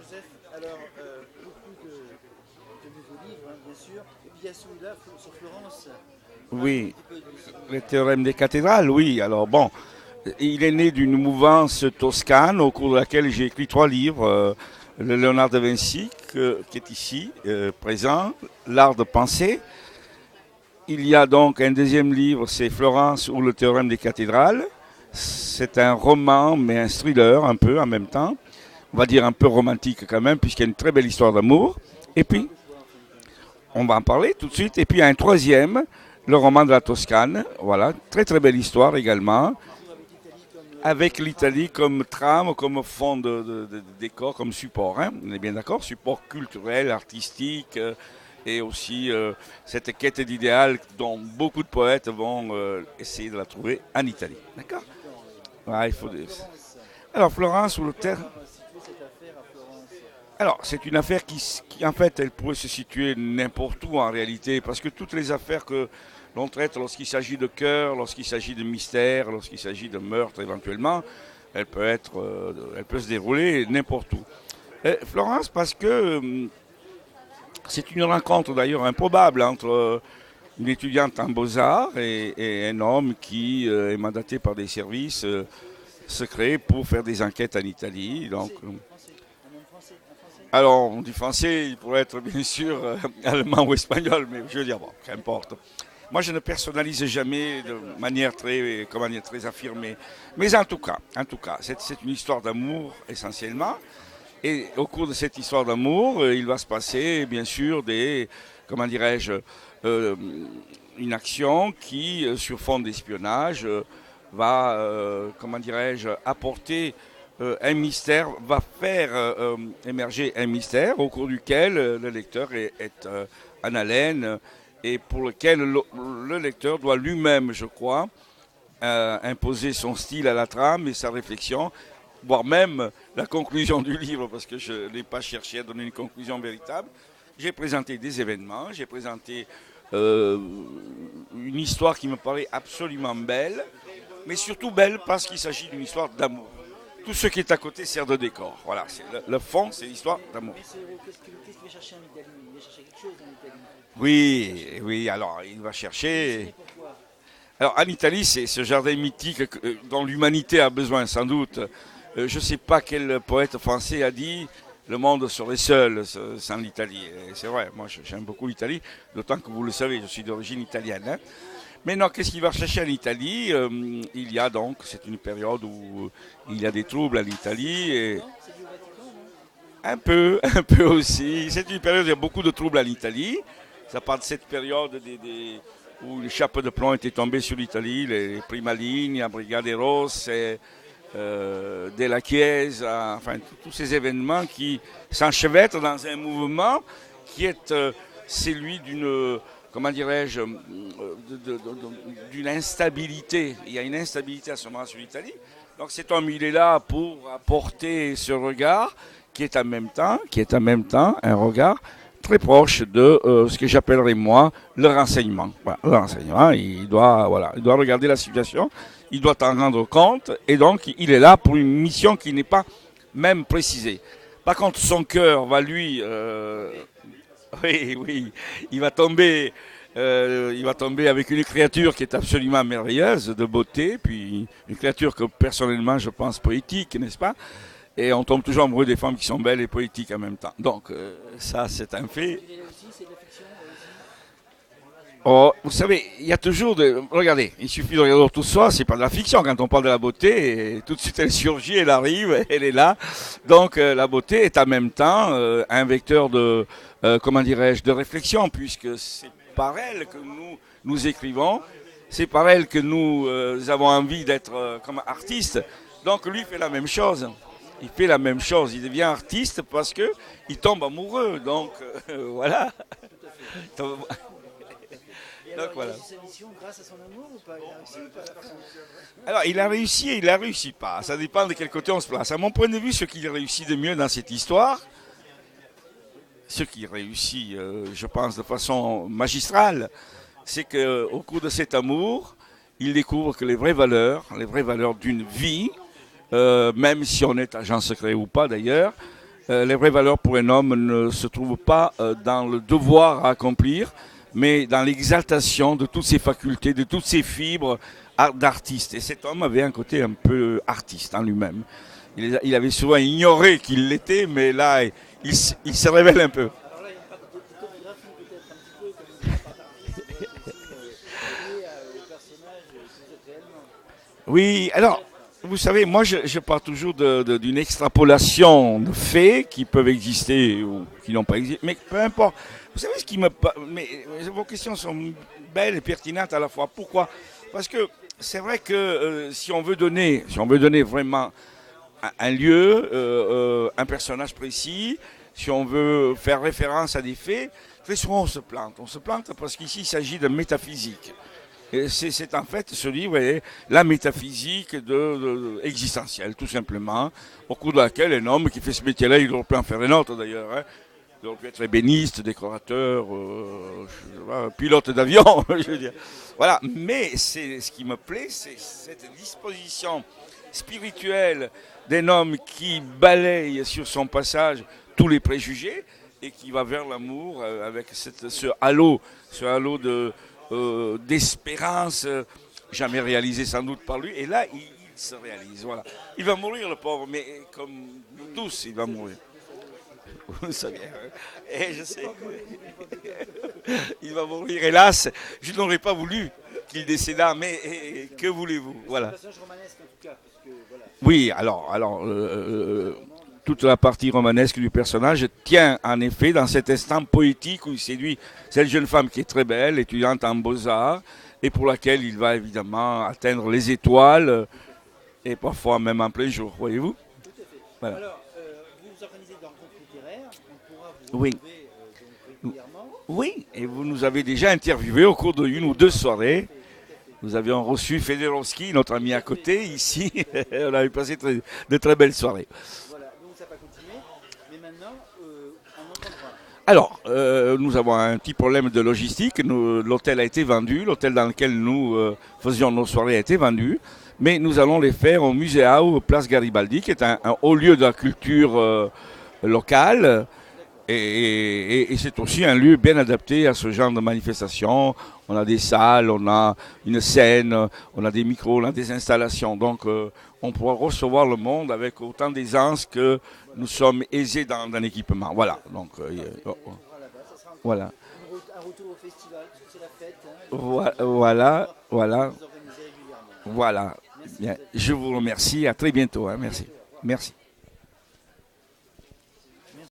Joseph. Alors, beaucoup de nouveaux livres, hein, bien sûr. Et puis il y a celui-là sur Florence. Parlez-nous un Oui, petit peu de le celui-là. théorème des cathédrales, oui. Alors bon, il est né d'une mouvance toscane au cours de laquelle j'ai écrit trois livres. Le Léonard de Vinci, qui est ici, présent, L'art de penser. Il y a donc un deuxième livre, c'est Florence ou le théorème des cathédrales. C'est un roman, mais un thriller un peu en même temps. On va dire un peu romantique quand même, puisqu'il y a une très belle histoire d'amour. Et Il parle puis, de quoi en fin de compte? on va en parler tout de suite. Et puis, il y a un troisième, le roman de la Toscane. Voilà, très très belle histoire également. Toujours avec l'Italie comme Avec trame. l'Italie comme trame, comme fond de décor, comme support. Hein. On est bien d'accord? Support culturel, artistique, et aussi cette quête d'idéal dont beaucoup de poètes vont essayer de la trouver en Italie. D'accord? D'accord, oui. Ouais, il faut Alors, des... Florence. Alors, Florence ou le Pourquoi terre. avoir situé cette affaire à Florence? Alors, c'est une affaire en fait, elle pourrait se situer n'importe où en réalité, parce que toutes les affaires que l'on traite lorsqu'il s'agit de cœur, lorsqu'il s'agit de mystère, lorsqu'il s'agit de meurtre éventuellement, elle peut se dérouler n'importe où. Florence, parce que c'est une rencontre d'ailleurs improbable entre une étudiante en beaux-arts et un homme qui est mandaté par des services secrets pour faire des enquêtes en Italie. Donc, Français, français. Un homme français, un français. alors, on dit français, il pourrait être bien sûr allemand ou espagnol, mais je veux dire, bon, qu'importe. Moi, je ne personnalise jamais de D'accord. manière très, comment dire, très affirmée. Mais en tout cas, c'est une histoire d'amour essentiellement. Et au cours de cette histoire d'amour, il va se passer, bien sûr, comment dirais-je, euh, une action qui, sur fond d'espionnage, va, comment dirais-je, apporter un mystère, va faire émerger un mystère au cours duquel le lecteur est en haleine et pour lequel le lecteur doit lui-même, je crois, imposer son style à la trame et sa réflexion, voire même la conclusion du livre, parce que je n'ai pas cherché à donner une conclusion véritable. J'ai présenté des événements, j'ai présenté euh, une histoire qui me paraît absolument belle, mais surtout belle parce qu'il s'agit d'une histoire d'amour. Tout ce qui est à côté sert de décor. Voilà, le fond, c'est l'histoire d'amour. Mais ce héros, qu'est-ce qu'il va chercher en Italie? Il va chercher quelque chose en Italie. Qu'est-ce qu'il va Oui, chercher? oui, alors il va Il est chercher. missionné pourquoi? Alors en Italie, c'est ce jardin mythique dont l'humanité a besoin sans doute. Je ne sais pas quel poète français a dit le monde serait seul sans l'Italie. Et c'est vrai, moi j'aime beaucoup l'Italie, d'autant que vous le savez, je suis d'origine italienne. Hein. Mais non, qu'est-ce qu'il va chercher en Italie? Il y a donc, c'est une période où il y a des troubles en Italie. Et Vatican? C'est lié au Vatican, non? un peu, un peu aussi. C'est une période où il y a beaucoup de troubles en Italie. Ça part de cette période où les chapeaux de plomb étaient tombés sur l'Italie, les Prima Linea, Brigade Rosse, Della Chiesa, enfin tous ces événements qui s'enchevêtrent dans un mouvement qui est celui d'une, comment dirais-je, d'une instabilité. Il y a une instabilité à ce moment sur l'Italie. Donc cet homme, il est là pour apporter ce regard qui est en même temps un regard très proche de ce que j'appellerais moi le renseignement. Voilà, le renseignement, il doit regarder la situation, il doit en rendre compte, et donc il est là pour une mission qui n'est pas même précisée. Par contre, son cœur va lui, oui, oui, il va tomber, il va tomber avec une créature qui est absolument merveilleuse, de beauté, puis une créature que personnellement je pense poétique, n'est-ce pas? Et on tombe toujours amoureux des femmes qui sont belles et poétiques en même temps. Donc ça, c'est un fait. Il est là aussi, c'est de la fiction, là aussi. Oh, vous savez, il y a toujours de... Regardez, il suffit de regarder tout ça, c'est pas de la fiction quand on parle de la beauté, et tout de suite elle surgit, elle arrive, elle est là. Donc la beauté est en même temps un vecteur de, comment dirais-je, de réflexion, puisque c'est par elle que nous écrivons, c'est par elle que nous avons envie d'être comme artistes. Donc lui fait la même chose. Il fait la même chose, il devient artiste parce que il tombe amoureux. Donc voilà. Tout à fait. Donc, Et alors, il voilà. réussit sa mission grâce à son amour ou pas? Il a réussi ou pas? Alors, il a réussi et il a réussi pas. Ça dépend de quel côté on se place. À mon point de vue, ce qu'il réussit de mieux dans cette histoire, ce qu'il réussit, je pense, de façon magistrale, c'est qu'au cours de cet amour, il découvre que les vraies valeurs d'une vie, même si on est agent secret ou pas d'ailleurs, Les vraies valeurs pour un homme ne se trouvent pas dans le devoir à accomplir, mais dans l'exaltation de toutes ses facultés, de toutes ses fibres d'artiste. Et cet homme avait un côté un peu artiste en lui-même. Il avait souvent ignoré qu'il l'était, mais là, il se révèle un peu. Alors là, il y a une part d'autographie peut-être un petit peu, comme une part d'artiste, mais aussi liée au personnage que vous êtes réellement. Oui, alors, vous savez, moi je pars toujours d'une extrapolation de faits qui peuvent exister ou qui n'ont pas existé, mais peu importe. Vous savez ce qui me... Mais vos questions sont belles et pertinentes à la fois. Pourquoi? Parce que c'est vrai que si on veut donner vraiment un lieu, un personnage précis, si on veut faire référence à des faits, très souvent on se plante. On se plante parce qu'ici il s'agit de métaphysique. Et c'est en fait ce livre est la métaphysique existentielle, tout simplement, au cours de laquelle un homme qui fait ce métier-là, il aurait pu en faire un autre d'ailleurs. Hein. Il aurait pu être ébéniste, décorateur, pilote d'avion, je veux dire. Voilà, mais ce qui me plaît, c'est cette disposition spirituelle d'un homme qui balaye sur son passage tous les préjugés et qui va vers l'amour avec ce halo d'espérance jamais réalisé sans doute par lui. Et là, il se réalise. Voilà. Il va mourir, le pauvre, mais comme nous tous, il va mourir. Vous le savez. Et je sais. Il va mourir, hélas. Je n'aurais pas voulu qu'il décédât, mais que voulez-vous? Voilà. C'est un personnage romanesque en tout cas, parce que voilà. Oui, alors toute la partie romanesque du personnage tient en effet dans cet instant poétique où il séduit cette jeune femme qui est très belle, étudiante en beaux-arts, et pour laquelle il va évidemment atteindre les étoiles, et parfois même en plein jour, voyez-vous? Tout à fait. Voilà. Alors, vous organisez des rencontres littéraires, on pourra vous Oui. retrouver donc régulièrement. Oui, et vous nous avez déjà interviewé au cours d'une ou deux soirées. Nous avions reçu Federowski, notre ami à côté, ici. On avait passé de très belles soirées. Voilà, donc ça va continuer, mais maintenant, on entendra. Alors, nous avons un petit problème de logistique. L'hôtel a été vendu, l'hôtel dans lequel nous faisions nos soirées a été vendu, mais nous allons les faire au Muséao, place Garibaldi, qui est un haut lieu de la culture locale. Et c'est aussi un lieu bien adapté à ce genre de manifestation. On a des salles, on a une scène, on a des micros, on a des installations. Donc on pourra recevoir le monde avec autant d'aisance que nous sommes aisés dans l'équipement. Voilà. Donc, voilà. Un retour au festival, parce que c'est la fête. Hein, Voilà. vous organisez régulièrement. Voilà. Bien. Je vous remercie. À très bientôt. Hein. Merci. Merci.